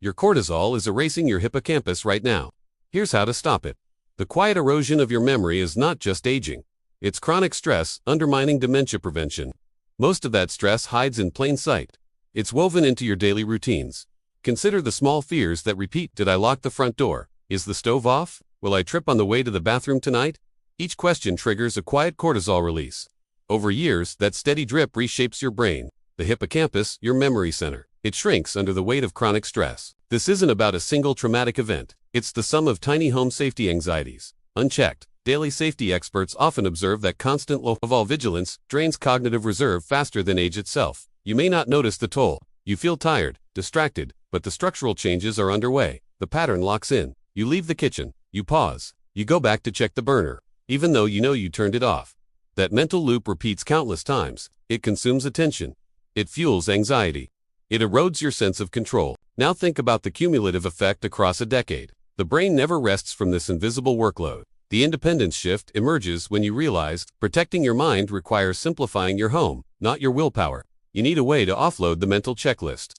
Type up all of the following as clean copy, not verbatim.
Your cortisol is erasing your hippocampus right now. Here's how to stop it. The quiet erosion of your memory is not just aging. It's chronic stress undermining dementia prevention. Most of that stress hides in plain sight. It's woven into your daily routines. Consider the small fears that repeat. Did I lock the front door? Is the stove off? Will I trip on the way to the bathroom tonight? Each question triggers a quiet cortisol release. Over years, that steady drip reshapes your brain. The hippocampus, your memory center. It shrinks under the weight of chronic stress. This isn't about a single traumatic event. It's the sum of tiny home safety anxieties. Unchecked, daily safety experts often observe that constant low-level vigilance drains cognitive reserve faster than age itself. You may not notice the toll. You feel tired, distracted, but the structural changes are underway. The pattern locks in. You leave the kitchen. You pause. You go back to check the burner, even though you know you turned it off. That mental loop repeats countless times. It consumes attention. It fuels anxiety. It erodes your sense of control. Now think about the cumulative effect across a decade. The brain never rests from this invisible workload. The independence shift emerges when you realize protecting your mind requires simplifying your home, not your willpower. You need a way to offload the mental checklist.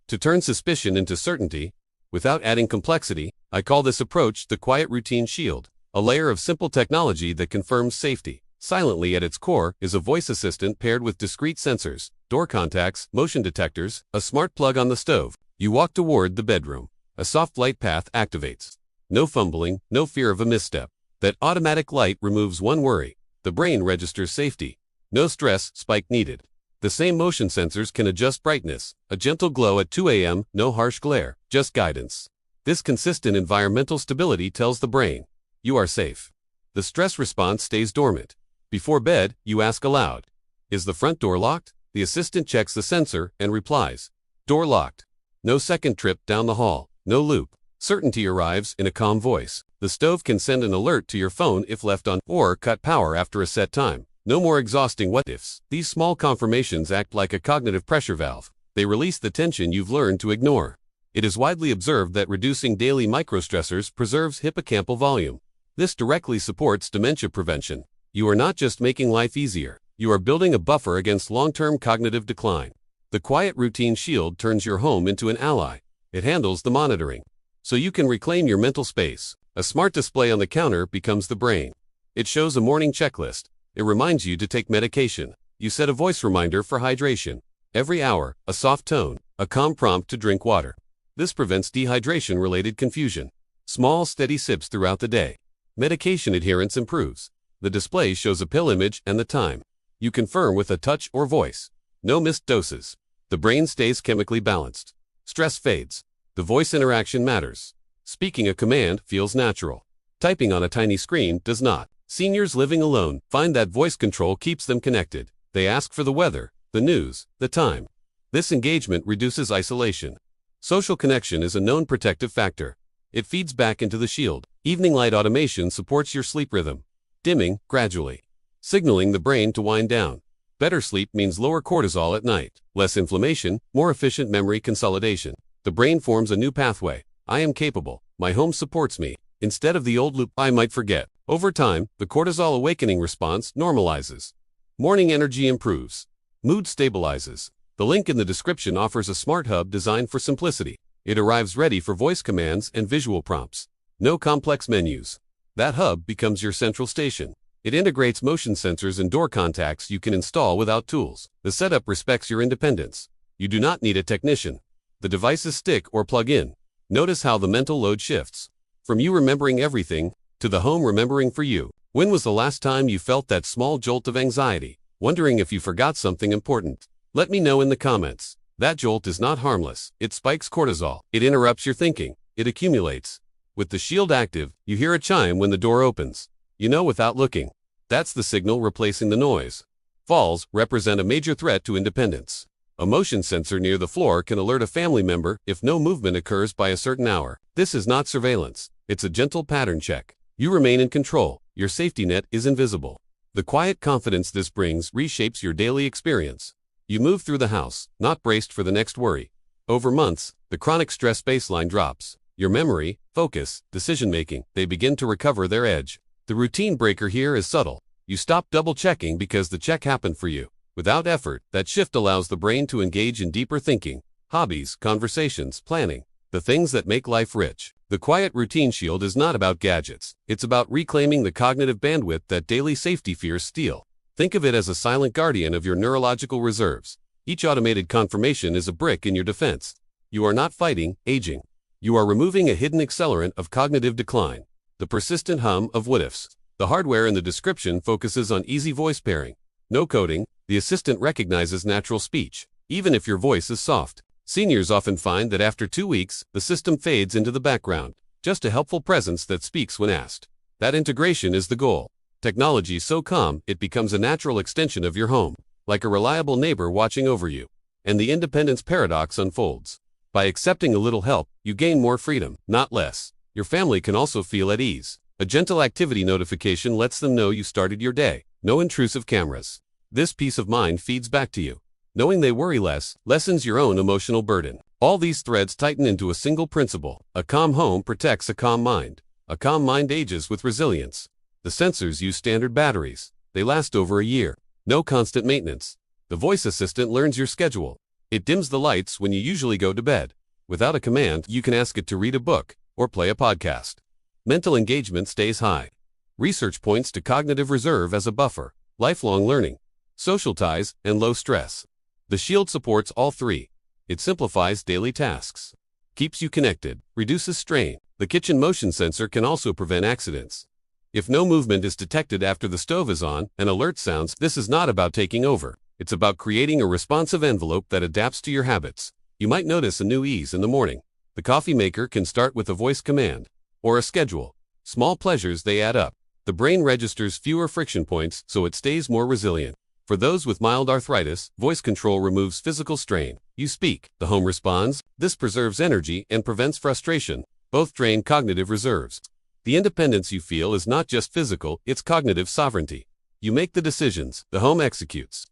To turn suspicion into certainty, without adding complexity, I call this approach the quiet routine shield, a layer of simple technology that confirms safety. Silently at its core is a voice assistant paired with discrete sensors, door contacts, motion detectors, a smart plug on the stove. You walk toward the bedroom. A soft light path activates. No fumbling, no fear of a misstep. That automatic light removes one worry. The brain registers safety. No stress spike needed. The same motion sensors can adjust brightness. A gentle glow at 2 a.m., no harsh glare, just guidance. This consistent environmental stability tells the brain, you are safe. The stress response stays dormant. Before bed, you ask aloud, is the front door locked? The assistant checks the sensor and replies, door locked. No second trip down the hall, no loop. Certainty arrives in a calm voice. The stove can send an alert to your phone if left on or cut power after a set time. No more exhausting what-ifs. These small confirmations act like a cognitive pressure valve. They release the tension you've learned to ignore. It is widely observed that reducing daily microstressors preserves hippocampal volume. This directly supports dementia prevention. You are not just making life easier. You are building a buffer against long-term cognitive decline. The quiet routine shield turns your home into an ally. It handles the monitoring, so you can reclaim your mental space. A smart display on the counter becomes the brain. It shows a morning checklist. It reminds you to take medication. You set a voice reminder for hydration. Every hour, a soft tone, a calm prompt to drink water. This prevents dehydration-related confusion. Small, steady sips throughout the day. Medication adherence improves. The display shows a pill image and the time. You confirm with a touch or voice. No missed doses. The brain stays chemically balanced. Stress fades. The voice interaction matters. Speaking a command feels natural. Typing on a tiny screen does not. Seniors living alone find that voice control keeps them connected. They ask for the weather, the news, the time. This engagement reduces isolation. Social connection is a known protective factor. It feeds back into the shield. Evening light automation supports your sleep rhythm, dimming gradually, signaling the brain to wind down. Better sleep means lower cortisol at night, less inflammation, more efficient memory consolidation. The brain forms a new pathway. I am capable. My home supports me. Instead of the old loop, I might forget. Over time, the cortisol awakening response normalizes. Morning energy improves. Mood stabilizes. The link in the description offers a smart hub designed for simplicity. It arrives ready for voice commands and visual prompts. No complex menus. That hub becomes your central station. It integrates motion sensors and door contacts you can install without tools. The setup respects your independence. You do not need a technician. The devices stick or plug in. Notice how the mental load shifts. From you remembering everything, to the home remembering for you. When was the last time you felt that small jolt of anxiety, wondering if you forgot something important? Let me know in the comments. That jolt is not harmless. It spikes cortisol. It interrupts your thinking. It accumulates. With the shield active, you hear a chime when the door opens. You know without looking. That's the signal replacing the noise. Falls represent a major threat to independence. A motion sensor near the floor can alert a family member if no movement occurs by a certain hour. This is not surveillance. It's a gentle pattern check. You remain in control. Your safety net is invisible. The quiet confidence this brings reshapes your daily experience. You move through the house, not braced for the next worry. Over months, the chronic stress baseline drops. Your memory, focus, decision-making, they begin to recover their edge. The routine breaker here is subtle. You stop double-checking because the check happened for you. Without effort, that shift allows the brain to engage in deeper thinking, hobbies, conversations, planning. the things that make life rich. The Quiet Routine Shield is not about gadgets. It's about reclaiming the cognitive bandwidth that daily safety fears steal. Think of it as a silent guardian of your neurological reserves. Each automated confirmation is a brick in your defense. You are not fighting aging. You are removing a hidden accelerant of cognitive decline, the persistent hum of what-ifs. The hardware in the description focuses on easy voice pairing. No coding, the assistant recognizes natural speech, even if your voice is soft. Seniors often find that after 2 weeks, the system fades into the background, just a helpful presence that speaks when asked. That integration is the goal. Technology so calm, it becomes a natural extension of your home, like a reliable neighbor watching over you. And the independence paradox unfolds. By accepting a little help, you gain more freedom, not less. Your family can also feel at ease. A gentle activity notification lets them know you started your day. No intrusive cameras. This peace of mind feeds back to you. Knowing they worry less lessens your own emotional burden. All these threads tighten into a single principle. A calm home protects a calm mind. A calm mind ages with resilience. The sensors use standard batteries. They last over a year. No constant maintenance. The voice assistant learns your schedule. It dims the lights when you usually go to bed. Without a command, you can ask it to read a book or play a podcast. Mental engagement stays high. Research points to cognitive reserve as a buffer, lifelong learning, social ties, and low stress. The Shield supports all three. It simplifies daily tasks, keeps you connected, reduces strain. The kitchen motion sensor can also prevent accidents. If no movement is detected after the stove is on, an alert sounds. This is not about taking over. It's about creating a responsive envelope that adapts to your habits. You might notice a new ease in the morning. The coffee maker can start with a voice command or a schedule. Small pleasures, they add up. The brain registers fewer friction points, so it stays more resilient. For those with mild arthritis, voice control removes physical strain. You speak, the home responds. This preserves energy and prevents frustration. Both drain cognitive reserves. The independence you feel is not just physical, it's cognitive sovereignty. You make the decisions, the home executes.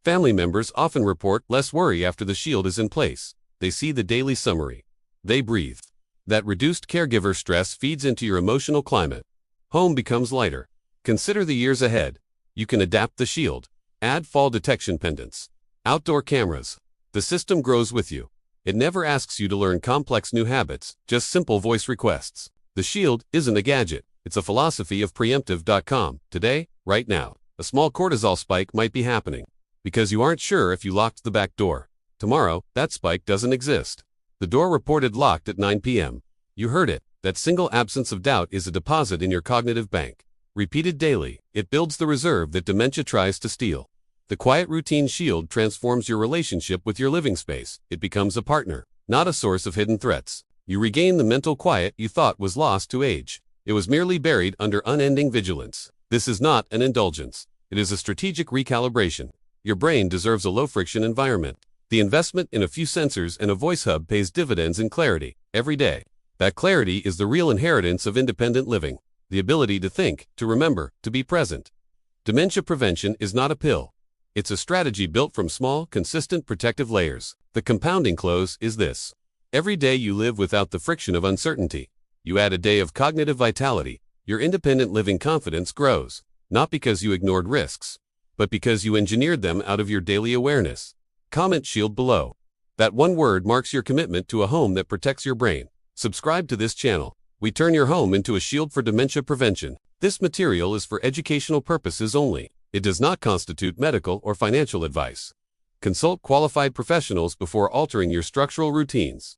Family members often report less worry after the Shield is in place. They see the daily summary. They breathe. That reduced caregiver stress feeds into your emotional climate. Home becomes lighter. Consider the years ahead. You can adapt the Shield. Add fall detection pendants. Outdoor cameras. The system grows with you. It never asks you to learn complex new habits, just simple voice requests. The Shield isn't a gadget. It's a philosophy of preemptive.com. Today, right now, a small cortisol spike might be happening because you aren't sure if you locked the back door. Tomorrow, that spike doesn't exist. The door reported locked at 9 p.m. You heard it. That single absence of doubt is a deposit in your cognitive bank. Repeated daily, it builds the reserve that dementia tries to steal. The Quiet Routine Shield transforms your relationship with your living space. It becomes a partner, not a source of hidden threats. You regain the mental quiet you thought was lost to age. It was merely buried under unending vigilance. This is not an indulgence. It is a strategic recalibration. Your brain deserves a low-friction environment. The investment in a few sensors and a voice hub pays dividends in clarity, every day. That clarity is the real inheritance of independent living. The ability to think, to remember, to be present. Dementia prevention is not a pill. It's a strategy built from small, consistent protective layers. The compounding close is this. Every day you live without the friction of uncertainty. You add a day of cognitive vitality. Your independent living confidence grows, not because you ignored risks, but because you engineered them out of your daily awareness. Comment Shield below. That one word marks your commitment to a home that protects your brain. Subscribe to this channel. We turn your home into a shield for dementia prevention. This material is for educational purposes only. It does not constitute medical or financial advice. Consult qualified professionals before altering your structural routines.